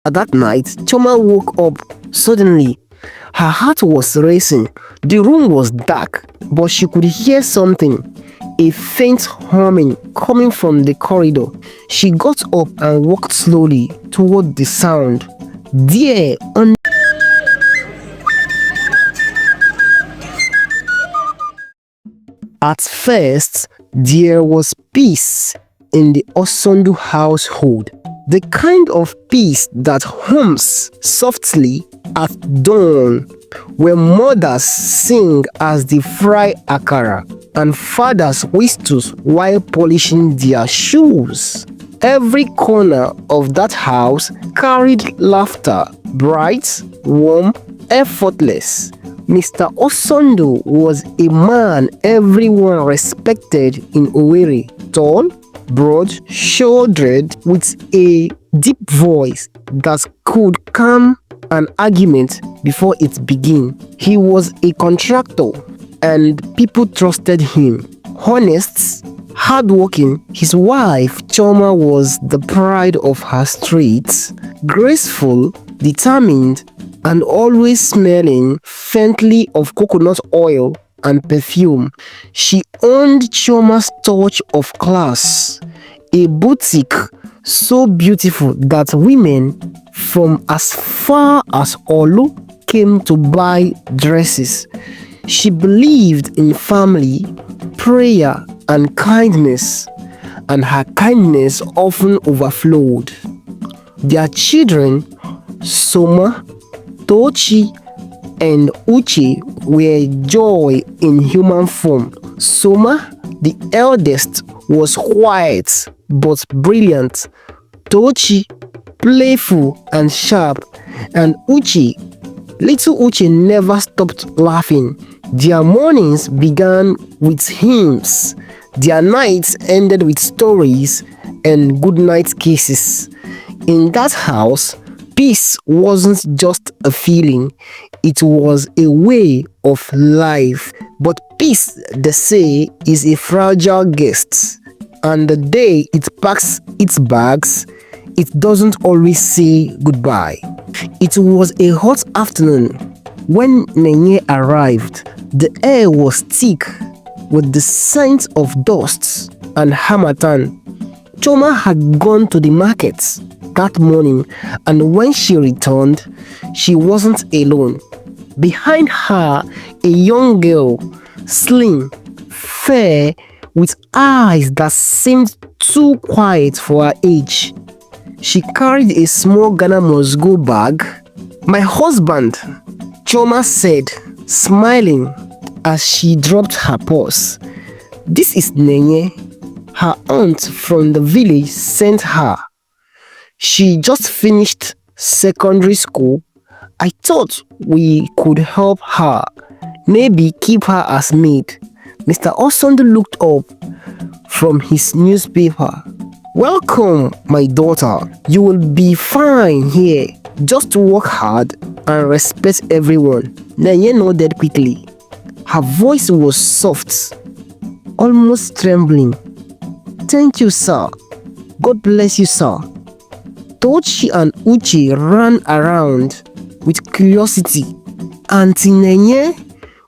That night, Choma woke up suddenly. Her heart was racing. The room was dark, but she could hear something, a faint humming coming from the corridor. She got up and walked slowly toward the sound. There, at first, there was peace in the Osondu household. The kind of peace that hums softly at dawn, where mothers sing as they fry akara and fathers whistle while polishing their shoes. Every corner of that house carried laughter, bright, warm, effortless. Mr. Osondu was a man everyone respected in Owerri. Tall, broad-shouldered, with a deep voice that could calm an argument before it began. He was a contractor and people trusted him. Honest, hardworking, his wife Choma was the pride of her streets. Graceful, determined, and always smelling faintly of coconut oil and perfume. She owned Choma's touch of class, a boutique so beautiful that women from as far as Olu came to buy dresses. She believed in family, prayer, and kindness, and her kindness often overflowed. Their children, Soma, Tochi, and Uche, were joy in human form. Soma, the eldest, was quiet but brilliant. Tochi, playful and sharp, and little Uche never stopped laughing. Their mornings began with hymns. Their nights ended with stories and goodnight kisses. In that house, peace wasn't just a feeling, it was a way of life. But peace, they say, is a fragile guest. And the day it packs its bags, it doesn't always say goodbye. It was a hot afternoon when Nenye arrived. The air was thick with the scent of dust and harmattan. Choma had gone to the market that morning, and when she returned, she wasn't alone. Behind her, a young girl, slim, fair, with eyes that seemed too quiet for her age. She carried a small Ghana must-go bag. "My husband," Choma said, smiling as she dropped her purse. "This is Nenye. Her aunt from the village sent her. She just finished secondary school. I thought we could help her, maybe keep her as maid." Mr. Osondu looked up from his newspaper. "Welcome, my daughter. You will be fine here. Just work hard and respect everyone." Nenye nodded quickly. Her voice was soft, almost trembling. "Thank you, sir. God bless you, sir." Tochi and Uche ran around with curiosity. "Auntie Nenye,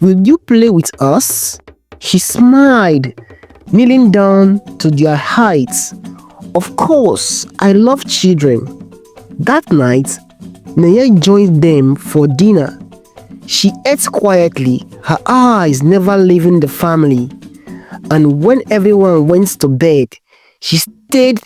will you play with us?" She smiled, kneeling down to their heights. "Of course, I love children." That night, Nenye joined them for dinner. She ate quietly, her eyes never leaving the family. And when everyone went to bed, she stayed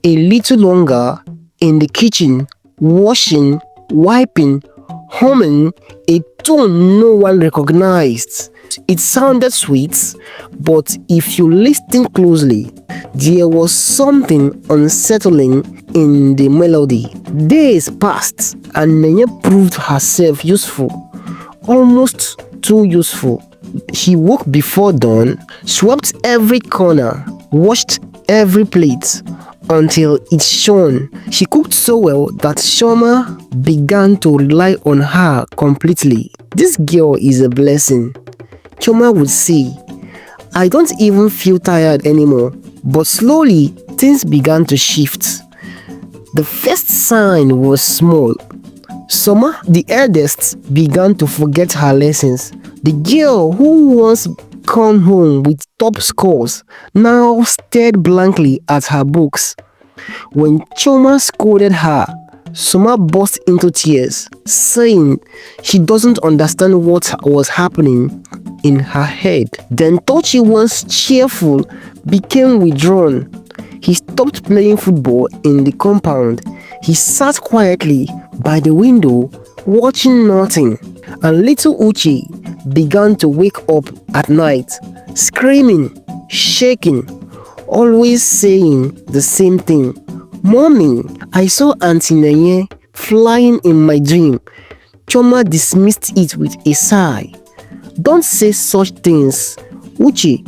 a little longer in the kitchen, washing, wiping, humming a tune no one recognized. It sounded sweet, but if you listened closely, there was something unsettling in the melody. Days passed, and Nenye proved herself useful, almost too useful. She woke before dawn, swept every corner, washed every plate until it shone. She cooked so well that Choma began to rely on her completely. "This girl is a blessing," Choma would say. "I don't even feel tired anymore." But slowly, things began to shift. The first sign was small. Summer, the eldest, began to forget her lessons. The girl who once come home with top scores now stared blankly at her books. When Choma scolded her, Summer burst into tears, saying she doesn't understand what was happening in her head. Then Tochi, once cheerful, became withdrawn. He stopped playing football in the compound. He sat quietly by the window, watching nothing. And little Uchi began to wake up at night, screaming, shaking, always saying the same thing. "Mommy, I saw Auntie Nenye flying in my dream." Choma dismissed it with a sigh. "Don't say such things, Uchi.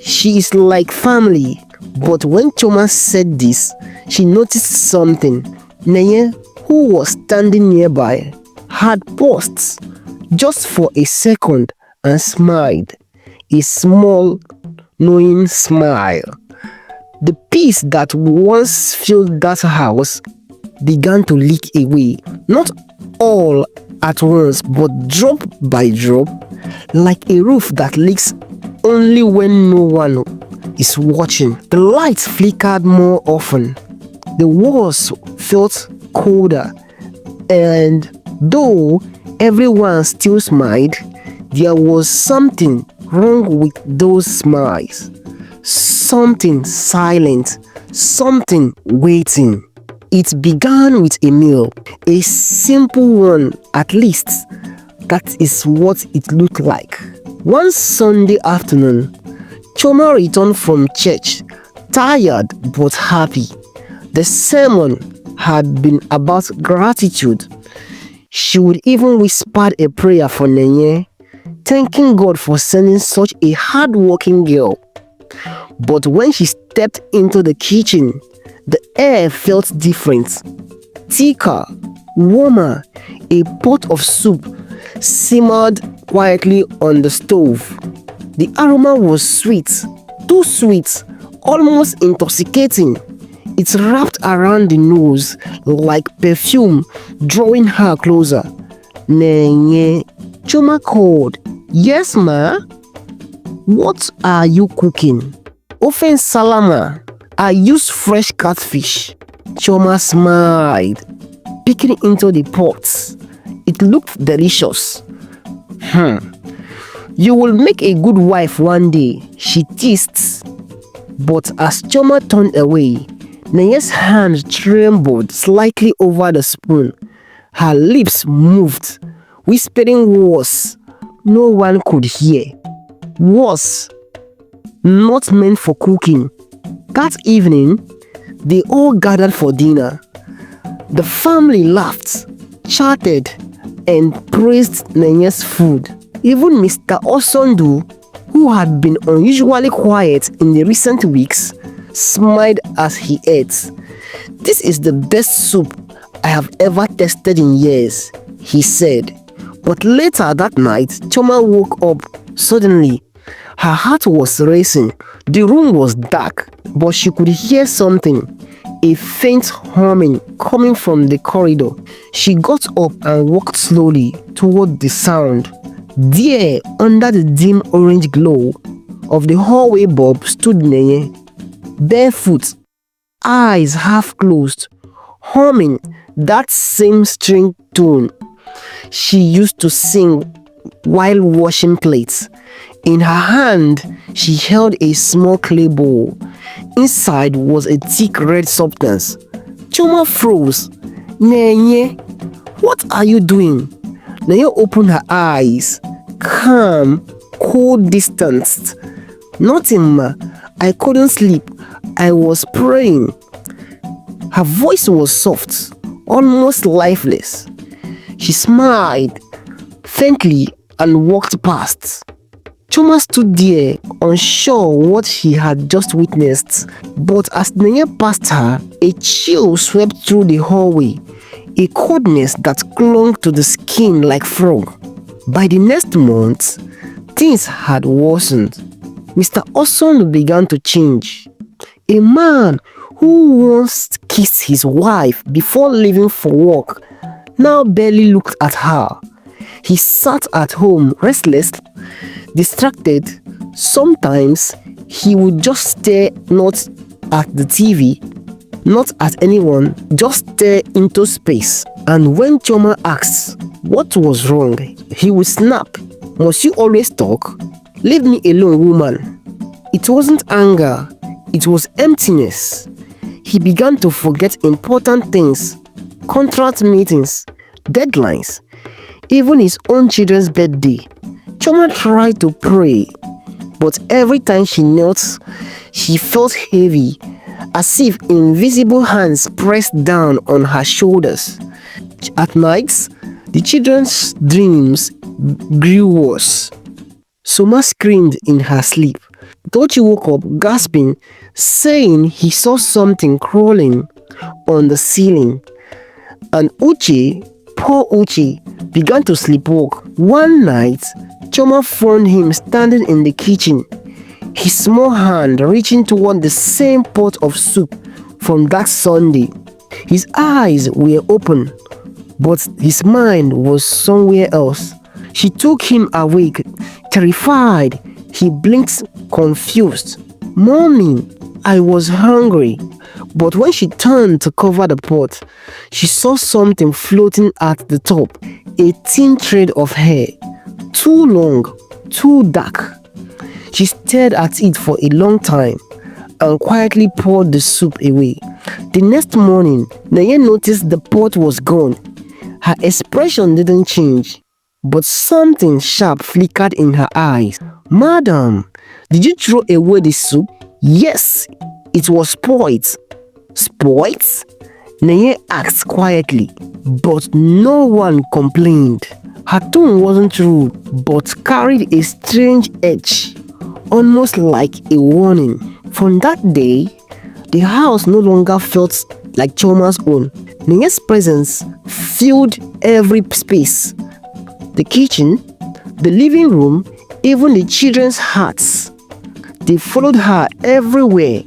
She is like family." But when Choma said this, she noticed something. Nenye, who was standing nearby, had paused just for a second and smiled. A small, knowing smile. The peace that once filled that house began to leak away, not all at once, but drop by drop, like a roof that leaks only when no one is watching. The lights flickered more often. The walls felt colder, and though everyone still smiled, there was something wrong with those smiles. Something silent, something waiting. It began with a meal, a simple one at least. That is what it looked like. One Sunday afternoon, Choma returned from church, tired but happy. The sermon had been about gratitude. She would even whisper a prayer for Nenye, thanking God for sending such a hard-working girl. But when she stepped into the kitchen, the air felt different. Thicker, warmer. A pot of soup simmered quietly on the stove. The aroma was sweet, too sweet, almost intoxicating. It wrapped around the nose like perfume, drawing her closer. "Nenye," Choma called. "Yes, ma?" "What are you cooking?" "Ofen salama. I use fresh catfish." Choma smiled, peeking into the pot. It looked delicious. "You will make a good wife one day," she teased. But as Choma turned away, Nenye's hand trembled slightly over the spoon. Her lips moved, whispering words no one could hear. Words not meant for cooking. That evening, they all gathered for dinner. The family laughed, chatted, and praised Nenye's food. Even Mr. Osondu, who had been unusually quiet in the recent weeks, smiled as he ate. "This is the best soup I have ever tasted in years," he said. But later that night, Choma woke up suddenly. Her heart was racing. The room was dark, but she could hear something, a faint humming coming from the corridor. She got up and walked slowly toward the sound. There, under the dim orange glow of the hallway bulb, stood Nenye, barefoot, eyes half closed, humming that same string tune she used to sing while washing plates. In her hand, she held a small clay bowl. Inside was a thick red substance. Choma froze. "Nenye, what are you doing?" Nenye opened her eyes, calm, cold, distanced. "Nothing, ma. I couldn't sleep. I was praying." Her voice was soft, almost lifeless. She smiled faintly and walked past. Choma stood there, unsure what he had just witnessed. But as Nenye passed her, a chill swept through the hallway, a coldness that clung to the skin like frog. By the next month, things had worsened. Mr. Oson began to change. A man who once kissed his wife before leaving for work, now barely looked at her. He sat at home restless, distracted. Sometimes he would just stare not at the TV, not at anyone, just stare into space. And when Choma asks what was wrong, he would snap. Must you always talk? Leave me alone, woman. It wasn't anger, it was emptiness. He began to forget important things, contract meetings, deadlines, even his own children's birthday. Choma tried to pray, but every time she knelt, she felt heavy, as if invisible hands pressed down on her shoulders. At nights, the children's dreams grew worse. Soma screamed in her sleep. Tochi woke up gasping, saying he saw something crawling on the ceiling. And Uche, poor Uche, began to sleepwalk. One night, Choma found him standing in the kitchen, his small hand reaching toward the same pot of soup from that Sunday. His eyes were open, but his mind was somewhere else. She took him awake, terrified. He blinked, confused. "Mommy, I was hungry." But when she turned to cover the pot, she saw something floating at the top, a thin thread of hair, too long, too dark. She stared at it for a long time and quietly poured the soup away. The next morning, Nenye noticed the pot was gone. Her expression didn't change, but something sharp flickered in her eyes. "Madam, did you throw away the soup?" "Yes, it was spoiled." "Spoiled?" Nenye asked quietly, but no one complained. Her tone wasn't rude, but carried a strange edge, almost like a warning. From that day, the house no longer felt like Choma's own. Nenye's presence filled every space. The kitchen, the living room, even the children's hearts. They followed her everywhere.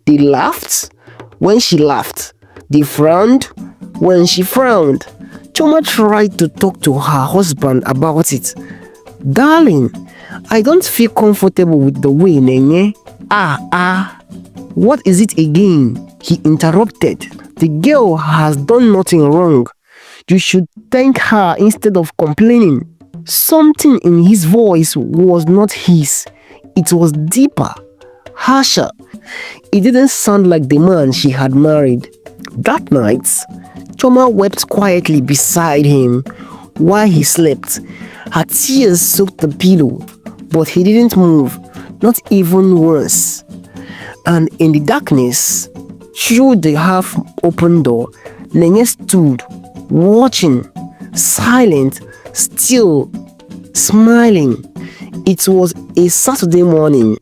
They laughed when she laughed. They frowned when she frowned. Choma tried to talk to her husband about it. "Darling, I don't feel comfortable with the way Nenye." What is it again?" he interrupted. "The girl has done nothing wrong. You should thank her instead of complaining." Something in his voice was not his. It was deeper, harsher. It didn't sound like the man she had married. That night, Choma wept quietly beside him while he slept. Her tears soaked the pillow, but he didn't move, not even once. And in the darkness, through the half-open door, Nenye stood, watching, silent, still, smiling. It was a Saturday morning.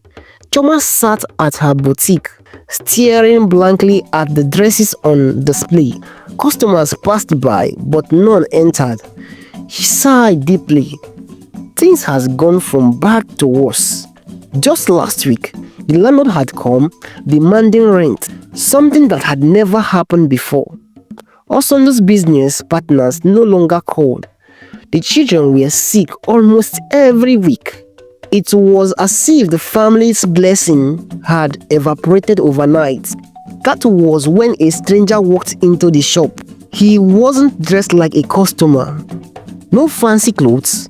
Choma sat at her boutique, staring blankly at the dresses on display. Customers passed by, but none entered. He sighed deeply. Things has gone from bad to worse. Just last week, the landlord had come, demanding rent, something that had never happened before. Osondo's business partners no longer called. The children were sick almost every week. It was as if the family's blessing had evaporated overnight. That was when a stranger walked into the shop. He wasn't dressed like a customer. No fancy clothes,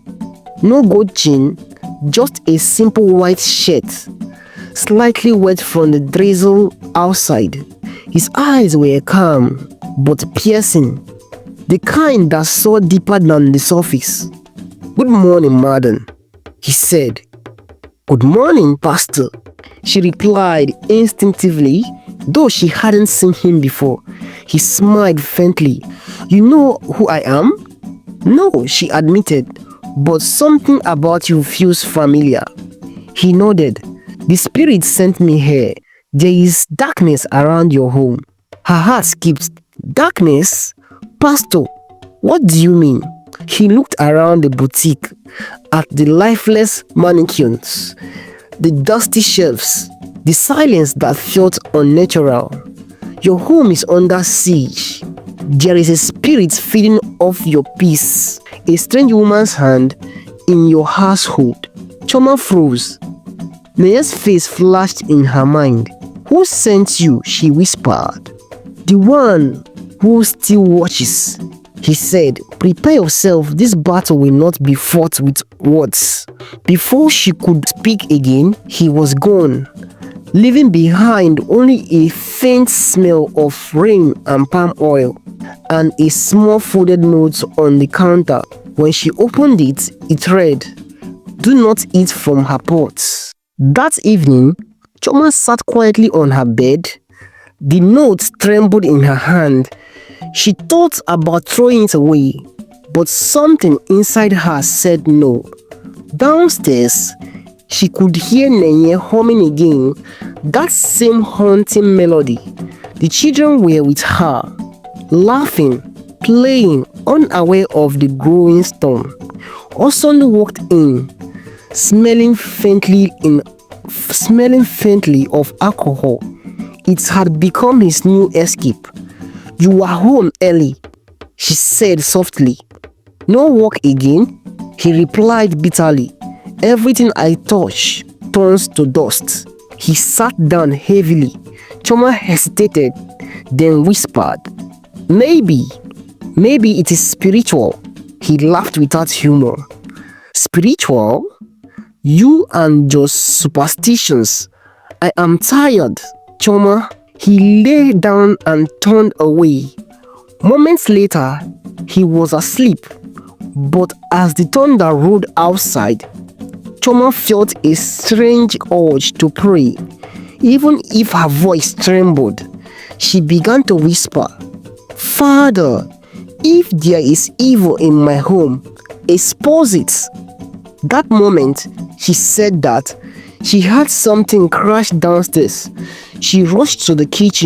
no gold chain, just a simple white shirt, slightly wet from the drizzle outside. His eyes were calm, but piercing, the kind that saw deeper than the surface. "Good morning, madam," he said. "Good morning, pastor," she replied instinctively, though she hadn't seen him before. He smiled faintly. "You know who I am?" "No," she admitted, "but something about you feels familiar." He nodded. "The spirit sent me here. There is darkness around your home." Her heart skipped. "Darkness? Pastor, what do you mean?" He looked around the boutique, at the lifeless mannequins, the dusty shelves, the silence that felt unnatural. Your home is under siege. There is a spirit feeding off your peace. A strange woman's hand in your household. Choma froze. Nenye's face flashed in her mind. Who sent you? She whispered. The one who still watches. He said, prepare yourself, this battle will not be fought with words. Before she could speak again, he was gone, leaving behind only a faint smell of rain and palm oil, and a small folded note on the counter. When she opened it, it read, do not eat from her pot. That evening, Choma sat quietly on her bed. The note trembled in her hand. She thought about throwing it away, but something inside her said no. Downstairs, she could hear Nenye humming again, that same haunting melody. The children were with her, laughing, playing, unaware of the growing storm. Oson walked in, smelling faintly of alcohol. It had become his new escape. You are home early, she said softly. No work again? He replied bitterly. Everything I touch turns to dust. He sat down heavily. Choma hesitated, then whispered, Maybe it is spiritual. He laughed without humor. Spiritual? You and your superstitions. I am tired, Choma. He lay down and turned away. Moments later, he was asleep. But as the thunder rolled outside, Choma felt a strange urge to pray. Even if her voice trembled, she began to whisper, Father, if there is evil in my home, expose it. That moment, she said that, she heard something crash downstairs. She rushed to the kitchen.